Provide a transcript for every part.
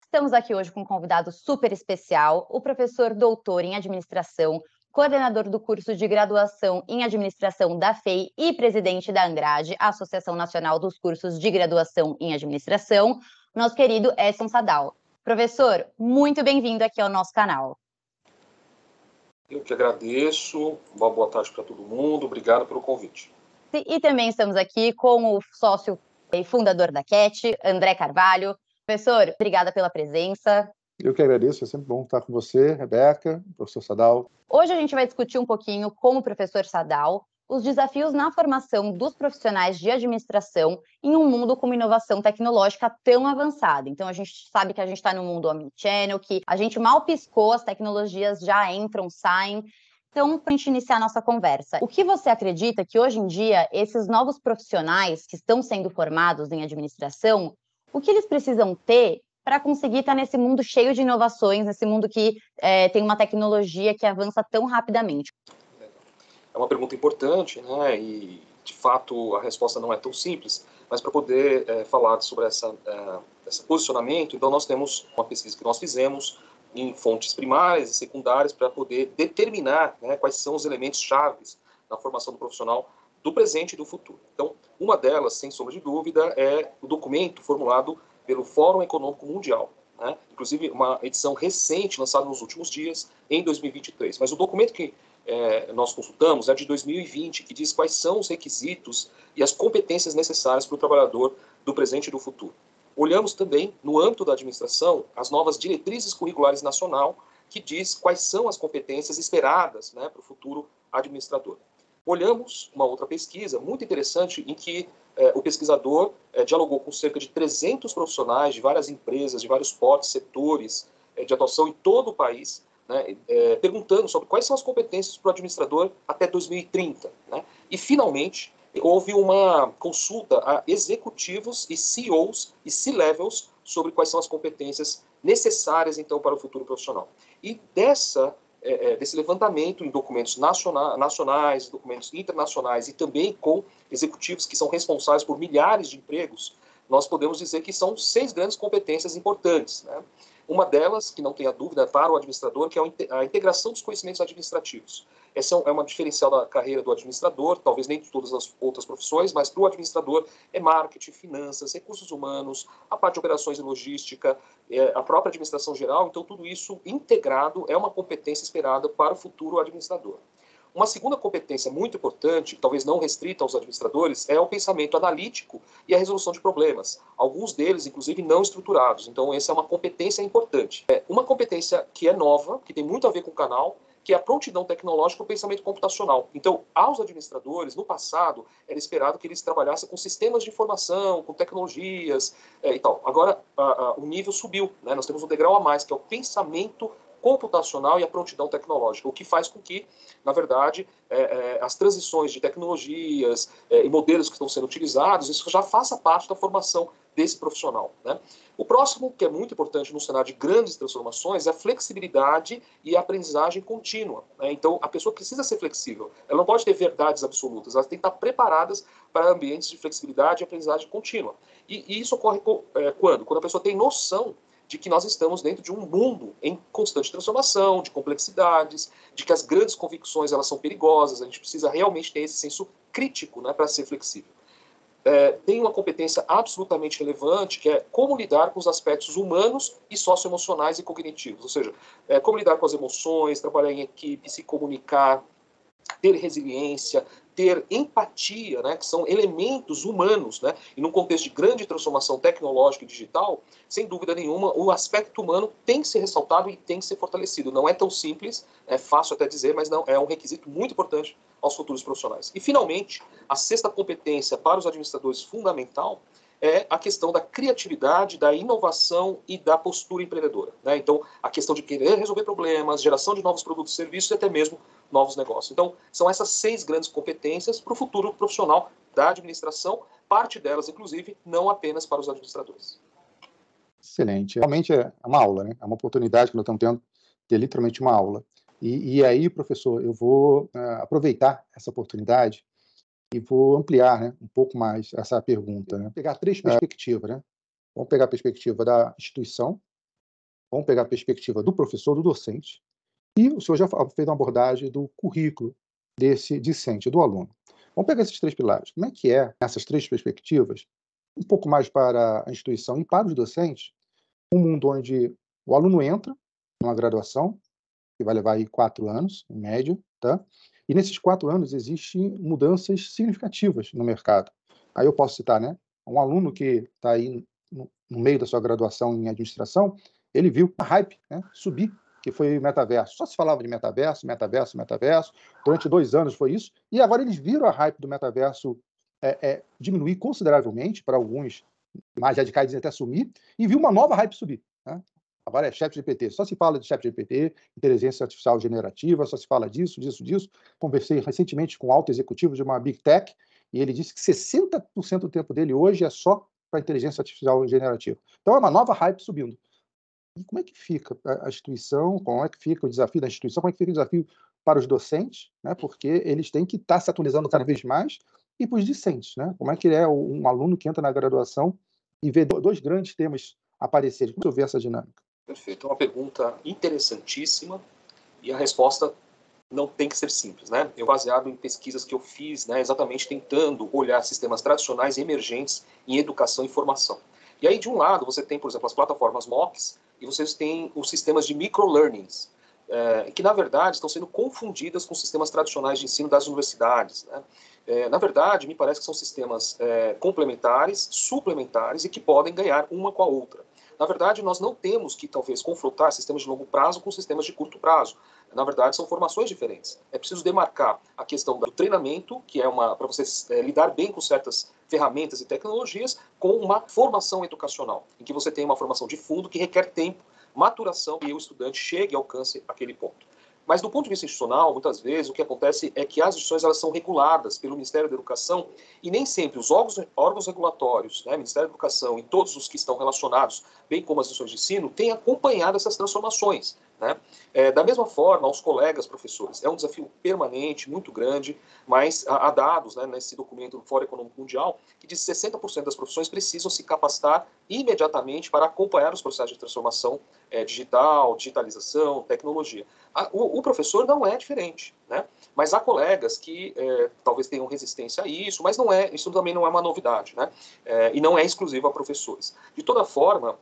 Estamos aqui hoje com um convidado super especial, o professor doutor em administração, coordenador do curso de graduação em administração da FEI e presidente da Angrade, a Associação Nacional dos Cursos de Graduação em Administração, nosso querido Edson Sadal. Professor, muito bem-vindo aqui ao nosso canal. Eu que agradeço, uma boa tarde para todo mundo, obrigado pelo convite. E também estamos aqui com o sócio e fundador da CAT, André Carvalho. Professor, obrigada pela presença. Eu que agradeço, é sempre bom estar com você, Rebeca, professor Sadal. Hoje a gente vai discutir um pouquinho com o professor Sadal os desafios na formação dos profissionais de administração em um mundo com uma inovação tecnológica tão avançada. Então, a gente sabe que a gente está num mundo omnichannel, que a gente mal piscou, as tecnologias já entram, saem. Então, para a gente iniciar a nossa conversa, o que você acredita que hoje em dia esses novos profissionais que estão sendo formados em administração, o que eles precisam ter para conseguir estar nesse mundo cheio de inovações, nesse mundo que tem uma tecnologia que avança tão rapidamente? É uma pergunta importante, né? E, de fato, a resposta não é tão simples, mas para poder falar sobre esse posicionamento, então nós temos uma pesquisa que nós fizemos em fontes primárias e secundárias para poder determinar, né, quais são os elementos chaves na formação do profissional do presente e do futuro. Então, uma delas, sem sombra de dúvida, é o documento formulado pelo Fórum Econômico Mundial, né? Inclusive uma edição recente, lançada nos últimos dias, em 2023. Mas o documento que nós consultamos é de 2020, que diz quais são os requisitos e as competências necessárias para o trabalhador do presente e do futuro. Olhamos também, no âmbito da administração, as novas diretrizes curriculares nacional, que diz quais são as competências esperadas, né, para o futuro administrador. Olhamos uma outra pesquisa muito interessante em que o pesquisador dialogou com cerca de 300 profissionais de várias empresas, de vários portes, setores de atuação em todo o país, né, perguntando sobre quais são as competências para o administrador até 2030. Né? E, finalmente, houve uma consulta a executivos e CEOs e C-levels sobre quais são as competências necessárias, então, para o futuro profissional. E desse levantamento em documentos nacionais, documentos internacionais e também com executivos que são responsáveis por milhares de empregos, nós podemos dizer que são 6 grandes competências importantes, né? Uma delas, que não tenha dúvida, para o administrador, que é a integração dos conhecimentos administrativos. Essa é uma diferencial da carreira do administrador, talvez nem de todas as outras profissões, mas para o administrador é marketing, finanças, recursos humanos, a parte de operações e logística, a própria administração geral. Então, tudo isso integrado é uma competência esperada para o futuro administrador. Uma segunda competência muito importante, talvez não restrita aos administradores, é o pensamento analítico e a resolução de problemas. Alguns deles, inclusive, não estruturados. Então, essa é uma competência importante. Uma competência que é nova, que tem muito a ver com o canal, que é a prontidão tecnológica e o pensamento computacional. Então, aos administradores, no passado, era esperado que eles trabalhassem com sistemas de informação, com tecnologias e tal. Agora, o nível subiu, né? Nós temos um degrau a mais, que é o pensamento computacional e a prontidão tecnológica, o que faz com que, na verdade, as transições de tecnologias e modelos que estão sendo utilizados, isso já faça parte da formação desse profissional, né? O próximo, que é muito importante no cenário de grandes transformações, é a flexibilidade e a aprendizagem contínua, né? Então, a pessoa precisa ser flexível. Ela não pode ter verdades absolutas. Elas têm que estar preparadas para ambientes de flexibilidade e aprendizagem contínua. E isso ocorre quando? Quando a pessoa tem noção de que nós estamos dentro de um mundo em constante transformação, de complexidades, de que as grandes convicções elas são perigosas, a gente precisa realmente ter esse senso crítico, né, para ser flexível. Tem uma competência absolutamente relevante, que é como lidar com os aspectos humanos e socioemocionais e cognitivos, ou seja, como lidar com as emoções, trabalhar em equipe, se comunicar, ter resiliência, ter empatia, né, que são elementos humanos, né, e num contexto de grande transformação tecnológica e digital, sem dúvida nenhuma, o aspecto humano tem que ser ressaltado e tem que ser fortalecido. Não é tão simples, é fácil até dizer, mas não é um requisito muito importante aos futuros profissionais. E, finalmente, a sexta competência para os administradores fundamental é a questão da criatividade, da inovação e da postura empreendedora, né? Então, a questão de querer resolver problemas, geração de novos produtos e serviços e até mesmo novos negócios. Então, são essas 6 grandes competências para o futuro profissional da administração, parte delas, inclusive, não apenas para os administradores. Excelente. Realmente é uma aula, né? É uma oportunidade que nós estamos tendo de ter literalmente uma aula. E aí, professor, eu vou aproveitar essa oportunidade e vou ampliar, né, um pouco mais essa pergunta, né? Pegar 3 perspectivas, né? Vamos pegar a perspectiva da instituição, Vamos pegar a perspectiva do professor, do docente, e o senhor já fez uma abordagem do currículo desse discente, do aluno. Vamos pegar esses 3 pilares. Como é que essas 3 perspectivas, um pouco mais para a instituição e para os docentes, um mundo onde o aluno entra numa graduação, que vai levar aí 4 anos, em média, tá? E nesses 4 anos existem mudanças significativas no mercado. Aí eu posso citar, né? Um aluno que está aí no meio da sua graduação em administração, ele viu a hype, né, subir, que foi o metaverso. Só se falava de metaverso, metaverso, metaverso. Durante 2 anos foi isso. E agora eles viram a hype do metaverso diminuir consideravelmente, para alguns mais radicais dizem até sumir, e viu uma nova hype subir, né? Agora é ChatGPT. Só se fala de ChatGPT, inteligência artificial generativa, só se fala disso, disso, disso. Conversei recentemente com um alto executivo de uma Big Tech e ele disse que 60% do tempo dele hoje é só para inteligência artificial generativa. Então é uma nova hype subindo. E como é que fica a instituição, como é que fica o desafio da instituição, como é que fica o desafio para os docentes, né? Porque eles têm que estar se atualizando cada vez mais, e para os discentes, né? Como é que é um aluno que entra na graduação e vê 2 grandes temas aparecerem? Como você vê essa dinâmica? Perfeito. É uma pergunta interessantíssima e a resposta não tem que ser simples, né? Eu baseado em pesquisas que eu fiz, né, exatamente tentando olhar sistemas tradicionais e emergentes em educação e formação. E aí, de um lado, você tem, por exemplo, as plataformas MOOCs e vocês têm os sistemas de microlearnings, que, na verdade, estão sendo confundidas com sistemas tradicionais de ensino das universidades, né? Na verdade, me parece que são sistemas complementares, suplementares e que podem ganhar uma com a outra. Na verdade, nós não temos que, talvez, confrontar sistemas de longo prazo com sistemas de curto prazo. Na verdade, são formações diferentes. É preciso demarcar a questão do treinamento, que é para você lidar bem com certas ferramentas e tecnologias, com uma formação educacional, em que você tem uma formação de fundo que requer tempo, maturação, e o estudante chegue e alcance aquele ponto. Mas, do ponto de vista institucional, muitas vezes, o que acontece é que as instituições elas são reguladas pelo Ministério da Educação e nem sempre os órgãos regulatórios, né, Ministério da Educação e todos os que estão relacionados, bem como as instituições de ensino, têm acompanhado essas transformações, né? Da mesma forma, aos colegas professores, é um desafio permanente, muito grande, mas há dados, né, nesse documento do Fórum Econômico Mundial que diz que 60% das profissões precisam se capacitar imediatamente para acompanhar os processos de transformação digital, digitalização, tecnologia. O professor não é diferente, né? Mas há colegas que talvez tenham resistência a isso, mas isso também não é uma novidade, né? E não é exclusivo a professores. De toda forma,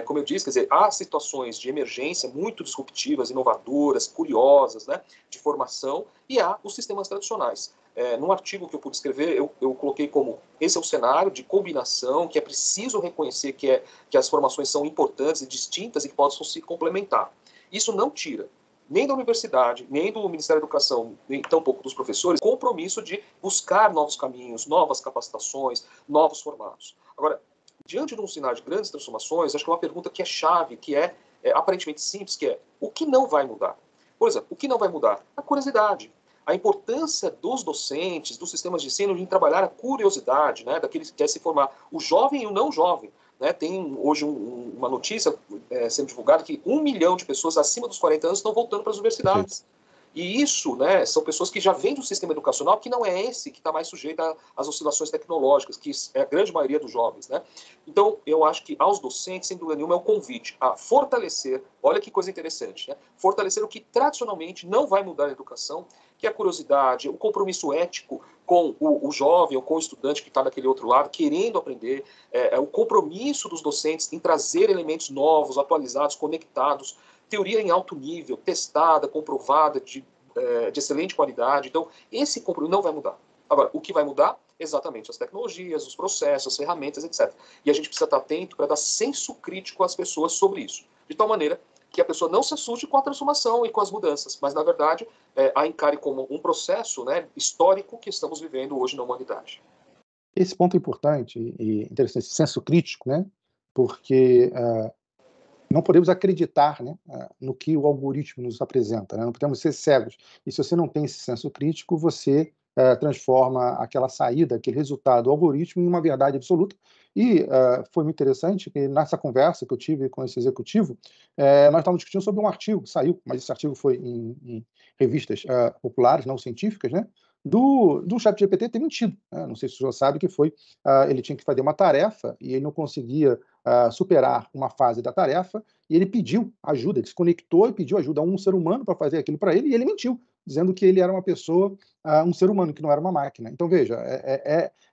como eu disse, quer dizer, há situações de emergência muito disruptivas, inovadoras, curiosas, né, de formação, e há os sistemas tradicionais. Num artigo que eu pude escrever, eu coloquei como esse é o cenário de combinação, que é preciso reconhecer que as formações são importantes e distintas e que possam se complementar. Isso não tira nem da universidade, nem do Ministério da Educação, nem tampouco dos professores, compromisso de buscar novos caminhos, novas capacitações, novos formatos. Agora, diante de um cenário de grandes transformações, acho que é uma pergunta que é chave, que é aparentemente simples, que é o que não vai mudar? Por exemplo, o que não vai mudar? A curiosidade. A importância dos docentes, dos sistemas de ensino, em trabalhar a curiosidade, né, daquele que quer se formar, o jovem e o não jovem. Né? Tem hoje uma notícia sendo divulgada que 1 milhão de pessoas acima dos 40 anos estão voltando para as universidades. E isso, né, são pessoas que já vêm do sistema educacional, que não é esse que está mais sujeito às oscilações tecnológicas, que é a grande maioria dos jovens, né? Então, eu acho que aos docentes, sem dúvida nenhuma, é o convite a fortalecer, olha que coisa interessante, né? Fortalecer o que tradicionalmente não vai mudar na educação, que é a curiosidade, o compromisso ético com o jovem ou com o estudante que está daquele outro lado, querendo aprender, o compromisso dos docentes em trazer elementos novos, atualizados, conectados, teoria em alto nível, testada, comprovada, de excelente qualidade. Então, esse compromisso não vai mudar. Agora, o que vai mudar? Exatamente as tecnologias, os processos, as ferramentas, etc. E a gente precisa estar atento para dar senso crítico às pessoas sobre isso, de tal maneira que a pessoa não se assuste com a transformação e com as mudanças, mas, na verdade, a encare como um processo, né, histórico que estamos vivendo hoje na humanidade. Esse ponto é importante e interessante, esse senso crítico, né? Porque não podemos acreditar, né, no que o algoritmo nos apresenta, né? Não podemos ser cegos. E se você não tem esse senso crítico, você transforma aquela saída, aquele resultado do algoritmo em uma verdade absoluta. E foi muito interessante que nessa conversa que eu tive com esse executivo, nós estávamos discutindo sobre um artigo que saiu, mas esse artigo foi em revistas populares, não científicas, né? Do ChatGPT ter mentido, né? Não sei se o senhor sabe que foi, ele tinha que fazer uma tarefa e ele não conseguia superar uma fase da tarefa, e ele pediu ajuda, ele se conectou e pediu ajuda a um ser humano para fazer aquilo para ele, e ele mentiu, dizendo que ele era uma pessoa, um ser humano, que não era uma máquina. Então, veja,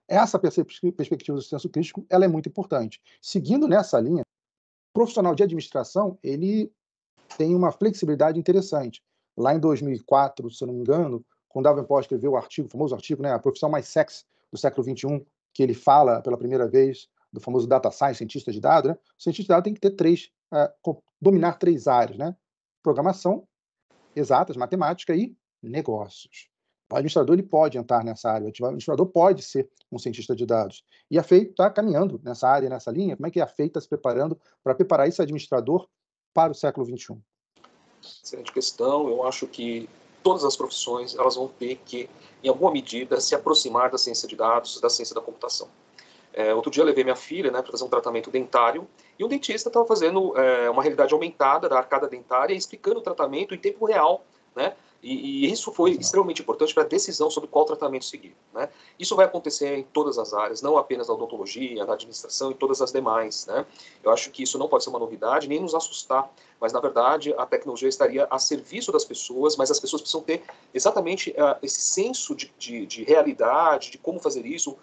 essa perspectiva do senso crítico, ela é muito importante. Seguindo nessa linha, o profissional de administração, ele tem uma flexibilidade interessante. Lá em 2004, se eu não me engano, quando Davenport escreveu o artigo, o famoso artigo, né, A Profissão Mais Sexy do Século XXI, que ele fala pela primeira vez do famoso data science, cientista de dados, né? O cientista de dados tem que ter dominar 3 áreas, né? Programação, exatas, matemática e negócios. O administrador ele pode entrar nessa área, o administrador pode ser um cientista de dados. E a FEI está caminhando nessa área, nessa linha. Como é que a FEI está se preparando para preparar esse administrador para o século XXI? Excelente questão. Eu acho que todas as profissões elas vão ter que, em alguma medida, se aproximar da ciência de dados, da ciência da computação. Outro dia eu levei minha filha, né, para fazer um tratamento dentário, e um dentista estava fazendo uma realidade aumentada da arcada dentária e explicando o tratamento em tempo real, né? E isso foi extremamente importante para a decisão sobre qual tratamento seguir, né? Isso vai acontecer em todas as áreas, não apenas na odontologia, na administração e todas as demais, né? Eu acho que isso não pode ser uma novidade, nem nos assustar, mas, na verdade, a tecnologia estaria a serviço das pessoas, mas as pessoas precisam ter exatamente esse senso de realidade, de como fazer isso,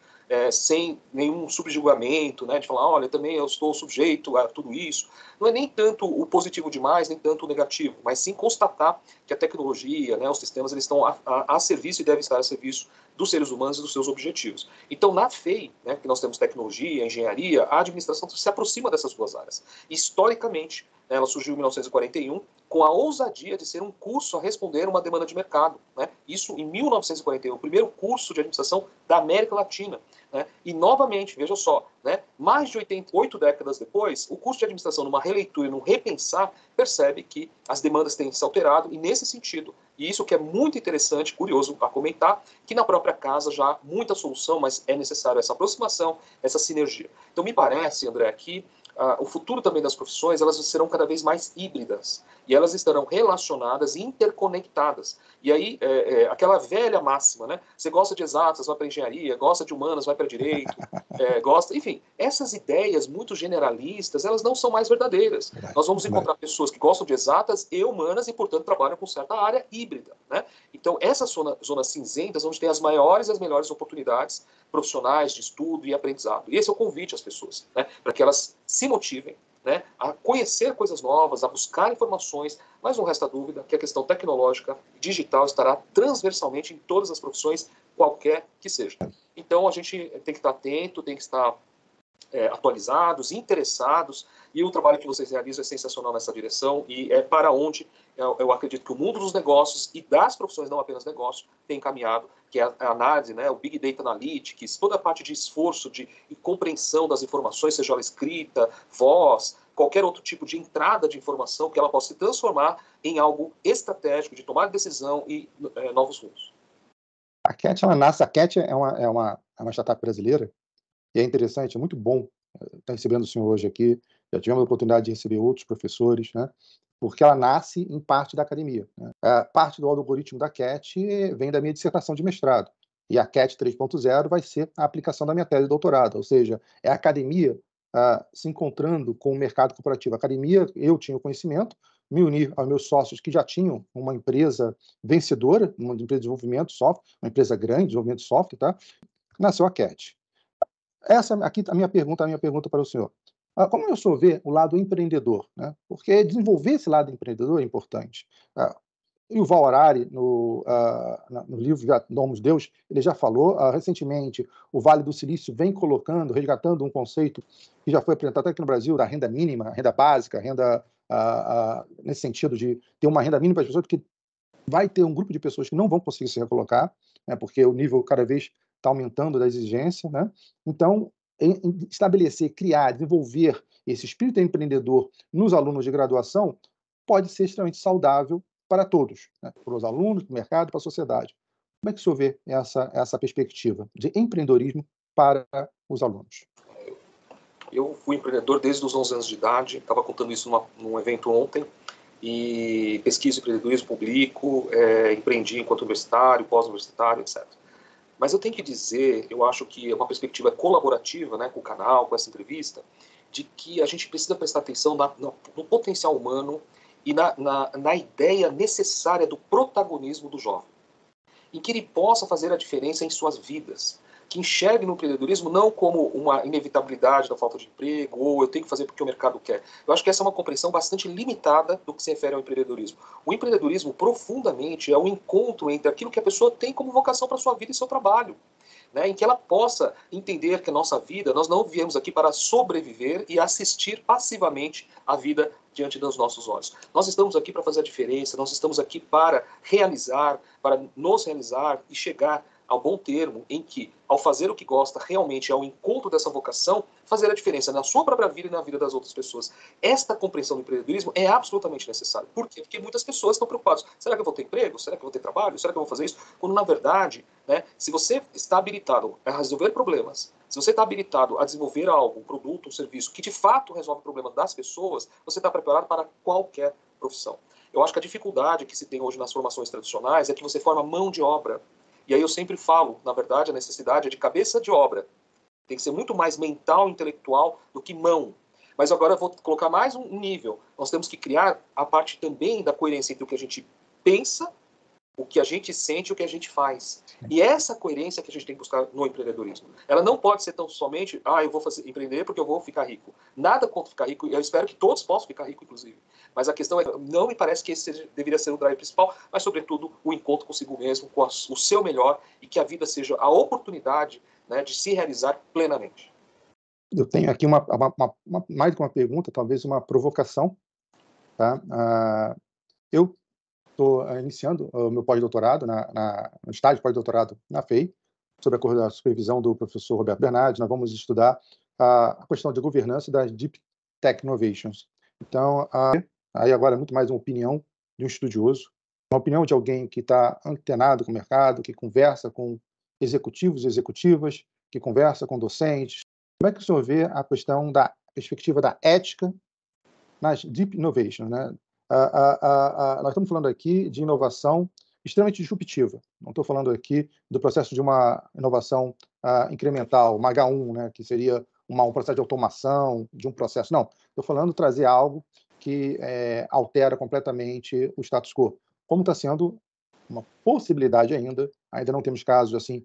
sem nenhum subjugamento, né, de falar, olha, também eu estou sujeito a tudo isso. Não é nem tanto o positivo demais, nem tanto o negativo, mas sim constatar que a tecnologia, né, os sistemas, eles estão a serviço e devem estar a serviço dos seres humanos e dos seus objetivos. Então, na FEI, né, que nós temos tecnologia, engenharia, a administração se aproxima dessas duas áreas. Historicamente, né, ela surgiu em 1941 com a ousadia de ser um curso a responder uma demanda de mercado, né? Isso em 1941, o primeiro curso de administração da América Latina, né? E, novamente, veja só, né, mais de 8 décadas depois, o curso de administração, numa releitura, num repensar, percebe que as demandas têm se alterado, e nesse sentido, e isso que é muito interessante, curioso a comentar, que na própria casa já há muita solução, mas é necessário essa aproximação, essa sinergia. Então, me parece, André, que o futuro também das profissões, elas serão cada vez mais híbridas, e elas estarão relacionadas e interconectadas. E aí, aquela velha máxima, né? Você gosta de exatas, vai para engenharia, gosta de humanas, vai para direito, gosta... Enfim, essas ideias muito generalistas, elas não são mais verdadeiras. Nós vamos encontrar pessoas que gostam de exatas e humanas e, portanto, trabalham com certa área híbrida, né? Então, essas zonas cinzentas, onde tem as maiores e as melhores oportunidades profissionais de estudo e aprendizado. E esse é o convite às pessoas, né? Para que elas se motivem, né, a conhecer coisas novas, a buscar informações, mas não resta dúvida que a questão tecnológica digital estará transversalmente em todas as profissões, qualquer que seja. Então, a gente tem que estar atento, tem que estar atualizados, interessados, e o trabalho que vocês realizam é sensacional nessa direção, e é para onde eu acredito que o mundo dos negócios e das profissões, não apenas negócios, tem caminhado, que é a análise, né, o Big Data Analytics, toda a parte de esforço de compreensão das informações, seja ela escrita, voz, qualquer outro tipo de entrada de informação, que ela possa se transformar em algo estratégico, de tomar decisão e novos rumos. A CAT, ela nasce, a CAT é uma startup brasileira, e é interessante, é muito bom estar recebendo o senhor hoje aqui. Já tivemos a oportunidade de receber outros professores, né? Porque ela nasce em parte da academia, né? A parte do algoritmo da CAT vem da minha dissertação de mestrado. E a CAT 3.0 vai ser a aplicação da minha tese de doutorado, ou seja, é a academia se encontrando com o mercado corporativo. A academia, eu tinha o conhecimento, me uni aos meus sócios que já tinham uma empresa vencedora, uma empresa de desenvolvimento de software, uma empresa grande de desenvolvimento de software, tá? Nasceu a CAT. Essa aqui a minha pergunta para o senhor. Como o senhor vê o lado empreendedor, né? Porque desenvolver esse lado empreendedor é importante. E o Yuval Harari, no livro Domus Deus, ele já falou, recentemente, o Vale do Silício vem resgatando um conceito que já foi apresentado aqui no Brasil, da renda mínima, renda básica, nesse sentido de ter uma renda mínima para as pessoas, porque vai ter um grupo de pessoas que não vão conseguir se recolocar, né, porque o nível cada vez está aumentando da exigência, né? Então, estabelecer, criar, desenvolver esse espírito empreendedor nos alunos de graduação pode ser extremamente saudável para todos, né? Para os alunos, para o mercado, para a sociedade. Como é que o senhor vê essa perspectiva de empreendedorismo para os alunos? Eu fui empreendedor desde os 11 anos de idade, estava contando isso num evento ontem, e pesquiso empreendedorismo público, empreendi enquanto universitário, pós-universitário, etc. Mas eu tenho que dizer, eu acho que é uma perspectiva colaborativa, né, com o canal, com essa entrevista, de que a gente precisa prestar atenção no potencial humano e na ideia necessária do protagonismo do jovem, em que ele possa fazer a diferença em suas vidas, que enxergue no empreendedorismo não como uma inevitabilidade da falta de emprego, ou eu tenho que fazer porque o mercado quer. Eu acho que essa é uma compreensão bastante limitada do que se refere ao empreendedorismo. O empreendedorismo, profundamente, é o encontro entre aquilo que a pessoa tem como vocação para a sua vida e seu trabalho. Né, em que ela possa entender que a nossa vida, nós não viemos aqui para sobreviver e assistir passivamente à vida diante dos nossos olhos. Nós estamos aqui para fazer a diferença, nós estamos aqui para realizar, para nos realizar e chegar ao bom termo em que, ao fazer o que gosta, realmente é o encontro dessa vocação, fazer a diferença na sua própria vida e na vida das outras pessoas. Esta compreensão do empreendedorismo é absolutamente necessária. Por quê? Porque muitas pessoas estão preocupadas. Será que eu vou ter emprego? Será que eu vou ter trabalho? Será que eu vou fazer isso? Quando, na verdade, né, se você está habilitado a resolver problemas, se você está habilitado a desenvolver algo, um produto, um serviço, que de fato resolve o problema das pessoas, você está preparado para qualquer profissão. Eu acho que a dificuldade que se tem hoje nas formações tradicionais é que você forma mão de obra. E aí eu sempre falo, na verdade, a necessidade é de cabeça de obra. Tem que ser muito mais mental, intelectual do que mão. Mas agora eu vou colocar mais um nível. Nós temos que criar a parte também da coerência entre o que a gente pensa, o que a gente sente e o que a gente faz. E essa coerência que a gente tem que buscar no empreendedorismo. Ela não pode ser tão somente, eu vou empreender porque eu vou ficar rico. Nada contra ficar rico, e eu espero que todos possam ficar ricos, inclusive. Mas a questão é, não me parece que esse deveria ser o drive principal, mas, sobretudo, o encontro consigo mesmo, com o seu melhor, e que a vida seja a oportunidade, né, de se realizar plenamente. Eu tenho aqui mais do que uma pergunta, talvez uma provocação. Tá? Eu estou iniciando o meu pós-doutorado, no estágio de pós-doutorado na FEI, sob a supervisão do professor Roberto Bernardi. Nós vamos estudar a questão de governança das Deep Tech Innovations. Então, aí agora é muito mais uma opinião de um estudioso, uma opinião de alguém que está antenado com o mercado, que conversa com executivos e executivas, que conversa com docentes. Como é que o senhor vê a questão da perspectiva da ética nas Deep Innovations, né? Nós estamos falando aqui de inovação extremamente disruptiva. Não estou falando aqui do processo de uma inovação incremental, uma H1, né, que seria um processo de automação de um processo. Não, estou falando de trazer algo que altera completamente o status quo. Como está sendo uma possibilidade ainda não temos casos assim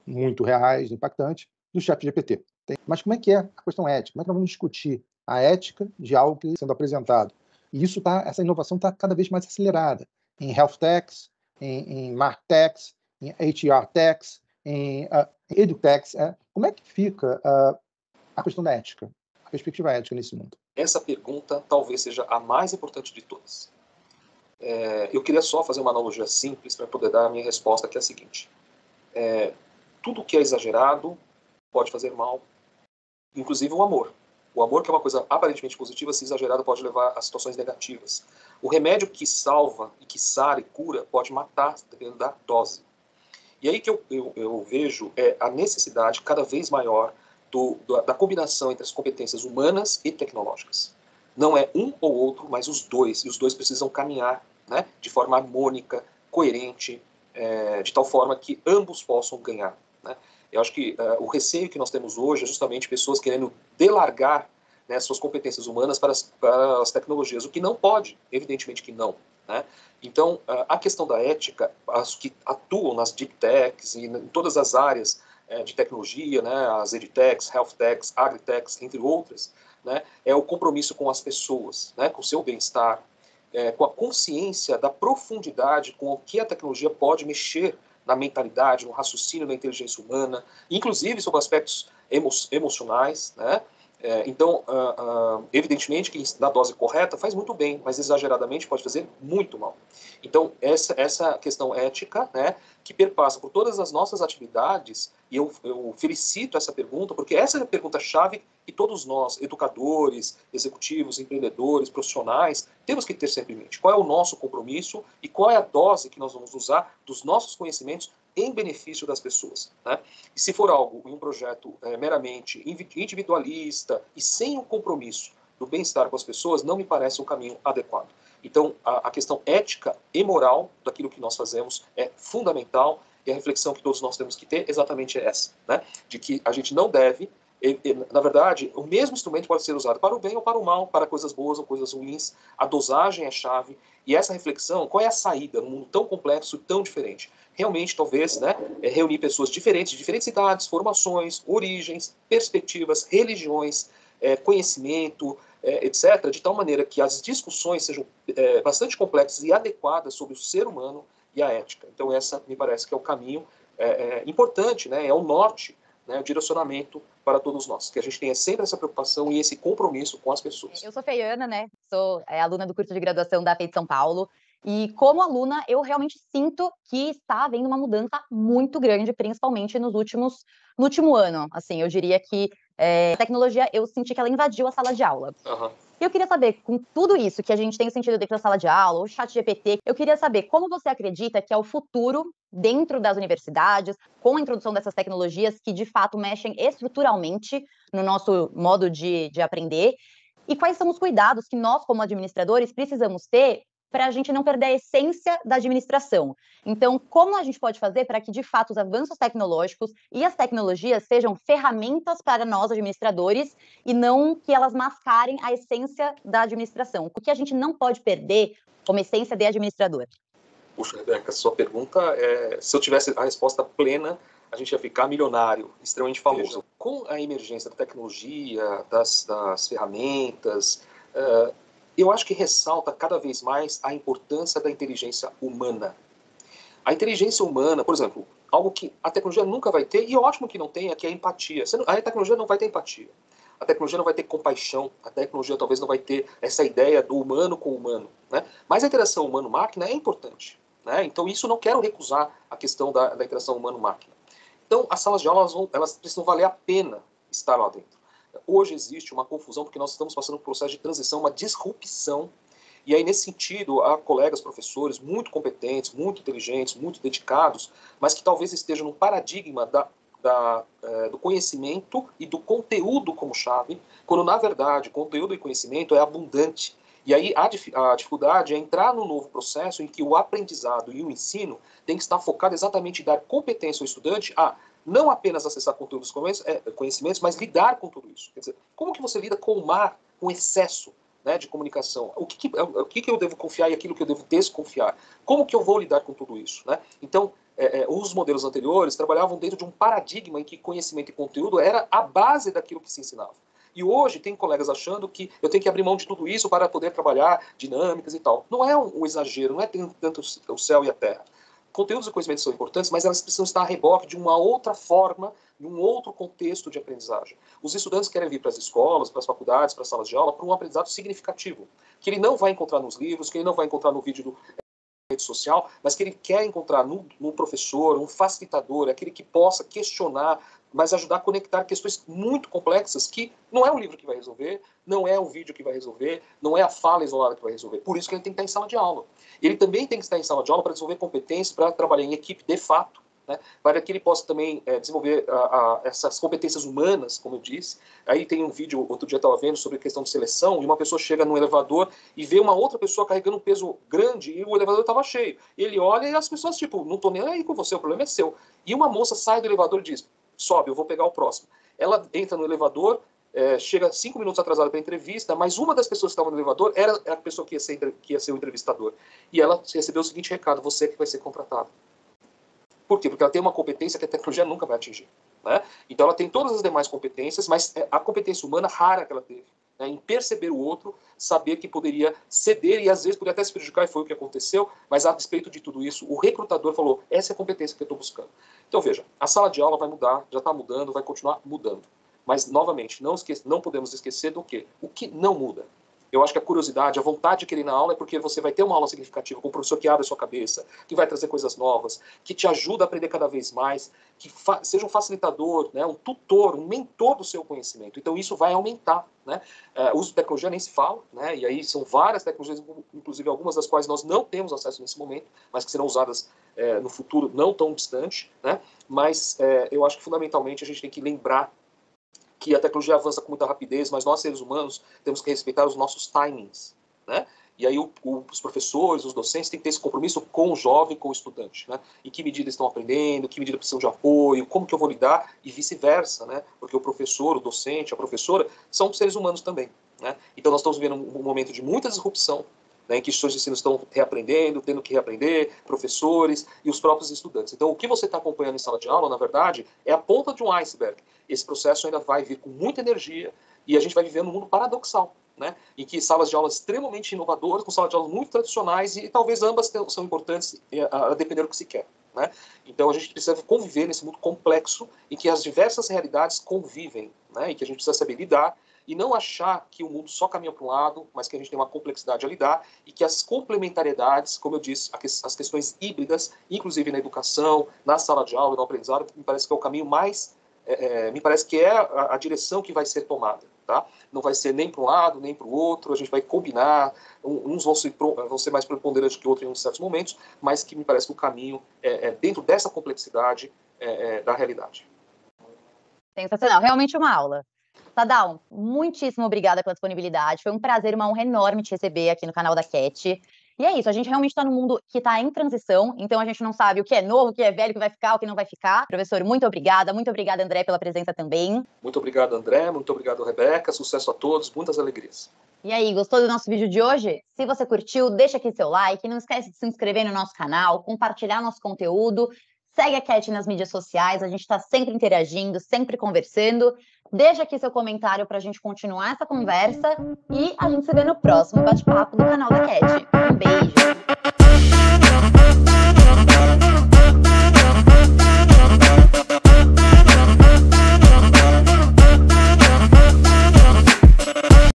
muito reais, impactantes, do ChatGPT. Mas como é que é a questão ética? Como é que nós vamos discutir a ética de algo que está sendo apresentado? E essa inovação está cada vez mais acelerada em health techs, em martechs, em HR techs, em edutechs. Como é que fica a questão da ética, a perspectiva ética nesse mundo? Essa pergunta talvez seja a mais importante de todas. Eu queria só fazer uma analogia simples para poder dar a minha resposta, que é a seguinte. Tudo que é exagerado pode fazer mal, inclusive o amor. O amor, que é uma coisa aparentemente positiva, se exagerado, pode levar a situações negativas. O remédio que salva, e que sara e cura, pode matar, dependendo da dose. E aí que eu vejo a necessidade cada vez maior da combinação entre as competências humanas e tecnológicas. Não é um ou outro, mas os dois. E os dois precisam caminhar, né, de forma harmônica, coerente, de tal forma que ambos possam ganhar. Né? Eu acho que o receio que nós temos hoje é justamente pessoas querendo delargar, né, suas competências humanas para as tecnologias, o que não pode, evidentemente que não. Né? Então, a questão da ética, as que atuam nas deep techs e em todas as áreas de tecnologia, né, as edtechs, health techs, agritechs, entre outras, né, é o compromisso com as pessoas, né, com o seu bem-estar, com a consciência da profundidade com o que a tecnologia pode mexer na mentalidade, no raciocínio, na inteligência humana, inclusive sobre aspectos emocionais, né? Então, evidentemente que na dose correta faz muito bem, mas exageradamente pode fazer muito mal. Então, essa questão ética, né, que perpassa por todas as nossas atividades, e eu felicito essa pergunta, porque essa é a pergunta-chave que todos nós, educadores, executivos, empreendedores, profissionais, temos que ter sempre em mente. Qual é o nosso compromisso e qual é a dose que nós vamos usar dos nossos conhecimentos em benefício das pessoas. Né? E se for algo em um projeto meramente individualista e sem o compromisso do bem-estar com as pessoas, não me parece um caminho adequado. Então, a questão ética e moral daquilo que nós fazemos é fundamental, e a reflexão que todos nós temos que ter exatamente é essa, né? De que a gente não deve Na verdade, o mesmo instrumento pode ser usado para o bem ou para o mal, para coisas boas ou coisas ruins. A dosagem é chave. E essa reflexão, qual é a saída num mundo tão complexo, tão diferente? Realmente, talvez, né, reunir pessoas diferentes, de diferentes idades, formações, origens, perspectivas, religiões, conhecimento, etc., de tal maneira que as discussões sejam bastante complexas e adequadas sobre o ser humano e a ética. Então, essa me parece que é o caminho importante, né, é o norte, né, o direcionamento para todos nós, que a gente tenha sempre essa preocupação e esse compromisso com as pessoas. Eu sou Feiana, né? Sou aluna do curso de graduação da FEI de São Paulo. E como aluna, eu realmente sinto que está havendo uma mudança muito grande, principalmente no último ano. Assim, eu diria que a tecnologia, eu senti que ela invadiu a sala de aula. Uhum. E eu queria saber, com tudo isso que a gente tem sentido dentro da sala de aula, o chat GPT, eu queria saber como você acredita que é o futuro dentro das universidades, com a introdução dessas tecnologias que, de fato, mexem estruturalmente no nosso modo de aprender, e quais são os cuidados que nós, como administradores, precisamos ter para a gente não perder a essência da administração. Então, como a gente pode fazer para que, de fato, os avanços tecnológicos e as tecnologias sejam ferramentas para nós, administradores, e não que elas mascarem a essência da administração? O que a gente não pode perder como essência de administrador? Puxa, Rebeca, sua pergunta, se eu tivesse a resposta plena, a gente ia ficar milionário, extremamente famoso. Com a emergência da tecnologia, das ferramentas, eu acho que ressalta cada vez mais a importância da inteligência humana. A inteligência humana, por exemplo, algo que a tecnologia nunca vai ter, e é ótimo que não tenha, que é a empatia. A tecnologia não vai ter empatia. A tecnologia não vai ter compaixão, a tecnologia talvez não vai ter essa ideia do humano com o humano, né? Mas a interação humano-máquina é importante, né? Então isso não quero recusar a questão da interação humano-máquina. Então as salas de aula elas precisam valer a pena estar lá dentro. Hoje existe uma confusão porque nós estamos passando por um processo de transição, uma disrupção. E aí, nesse sentido, há colegas professores muito competentes, muito inteligentes, muito dedicados, mas que talvez estejam no paradigma do conhecimento e do conteúdo como chave, quando, na verdade, conteúdo e conhecimento é abundante. E aí a dificuldade é entrar no novo processo em que o aprendizado e o ensino tem que estar focado exatamente em dar competência ao estudante a não apenas acessar conteúdos conhecimentos, mas lidar com tudo isso. Quer dizer, como que você lida com o mar, com excesso, né, de comunicação? O que eu devo confiar e aquilo que eu devo desconfiar? Como que eu vou lidar com tudo isso? Né? Então, os modelos anteriores trabalhavam dentro de um paradigma em que conhecimento e conteúdo era a base daquilo que se ensinava. E hoje tem colegas achando que eu tenho que abrir mão de tudo isso para poder trabalhar dinâmicas e tal. Não é um exagero, não é tanto o céu e a terra. Conteúdos e conhecimentos são importantes, mas elas precisam estar a reboque de uma outra forma, de um outro contexto de aprendizagem. Os estudantes querem vir para as escolas, para as faculdades, para as salas de aula, para um aprendizado significativo, que ele não vai encontrar nos livros, que ele não vai encontrar no vídeo do rede social, mas que ele quer encontrar no professor, um facilitador, aquele que possa questionar, mas ajudar a conectar questões muito complexas que não é o livro que vai resolver, não é o vídeo que vai resolver, não é a fala isolada que vai resolver. Por isso que ele tem que estar em sala de aula. Ele também tem que estar em sala de aula para desenvolver competências, para trabalhar em equipe de fato, né, para que ele possa também desenvolver essas competências humanas, como eu disse. Aí tem um vídeo, outro dia eu estava vendo, sobre a questão de seleção, e uma pessoa chega no elevador e vê uma outra pessoa carregando um peso grande e o elevador estava cheio. Ele olha e as pessoas, tipo, não estou nem aí com você, o problema é seu. E uma moça sai do elevador e diz, sobe, eu vou pegar o próximo. Ela entra no elevador, chega 5 minutos atrasada para a entrevista, mas uma das pessoas que estava no elevador era a pessoa que ia ser o entrevistador. E ela recebeu o seguinte recado, você que vai ser contratado. Por quê? Porque ela tem uma competência que a tecnologia nunca vai atingir. Né? Então ela tem todas as demais competências, mas a competência humana rara que ela teve, né? Em perceber o outro, saber que poderia ceder e às vezes poderia até se prejudicar, e foi o que aconteceu, mas a despeito de tudo isso, o recrutador falou, essa é a competência que eu estou buscando. Então veja, a sala de aula vai mudar, já está mudando, vai continuar mudando. Mas, novamente, não podemos esquecer do quê? O que não muda. Eu acho que a curiosidade, a vontade de querer ir na aula é porque você vai ter uma aula significativa com um professor que abre a sua cabeça, que vai trazer coisas novas, que te ajuda a aprender cada vez mais, que seja um facilitador, né, um tutor, um mentor do seu conhecimento. Então isso vai aumentar. Né? O uso de tecnologia nem se fala, né? E aí são várias tecnologias, inclusive algumas das quais nós não temos acesso nesse momento, mas que serão usadas no futuro não tão distante. Né? Mas eu acho que fundamentalmente a gente tem que lembrar que a tecnologia avança com muita rapidez, mas nós, seres humanos, temos que respeitar os nossos timings. Né? E aí os professores, os docentes têm que ter esse compromisso com o jovem, com o estudante, né? Em que medida estão aprendendo, em que medida precisam de apoio, como que eu vou lidar e vice-versa, né? Porque o professor, o docente, a professora são seres humanos também, né? Então nós estamos vivendo um momento de muita disrupção, né, em que instituições de ensino estão reaprendendo, tendo que reaprender, professores e os próprios estudantes. Então o que você está acompanhando em sala de aula, na verdade, é a ponta de um iceberg. Esse processo ainda vai vir com muita energia e a gente vai viver num mundo paradoxal, né, em que salas de aula extremamente inovadoras, com salas de aula muito tradicionais, e talvez ambas são importantes a depender do que se quer, né? Então a gente precisa conviver nesse mundo complexo em que as diversas realidades convivem, né, e que a gente precisa saber lidar e não achar que o mundo só caminha para um lado, mas que a gente tem uma complexidade a lidar e que as complementariedades, como eu disse, as questões híbridas, inclusive na educação, na sala de aula, no aprendizado, me parece que é o caminho mais, me parece que é a direção que vai ser tomada. Tá? Não vai ser nem para um lado, nem para o outro, a gente vai combinar, uns vão ser mais preponderantes que outros em certos momentos, mas que me parece que o caminho é dentro dessa complexidade da realidade. Sensacional, realmente uma aula. Sadal, muitíssimo obrigada pela disponibilidade, foi um prazer, uma honra enorme te receber aqui no canal da Cat. E é isso, a gente realmente está num mundo que está em transição, então a gente não sabe o que é novo, o que é velho, o que vai ficar, o que não vai ficar. Professor, muito obrigada, André, pela presença também. Muito obrigado, André, muito obrigado, Rebeca, sucesso a todos, muitas alegrias. E aí, gostou do nosso vídeo de hoje? Se você curtiu, deixa aqui seu like, não esquece de se inscrever no nosso canal, compartilhar nosso conteúdo, segue a Cat nas mídias sociais, a gente está sempre interagindo, sempre conversando. Deixa aqui seu comentário para a gente continuar essa conversa e a gente se vê no próximo bate-papo do canal da Cat. Um beijo!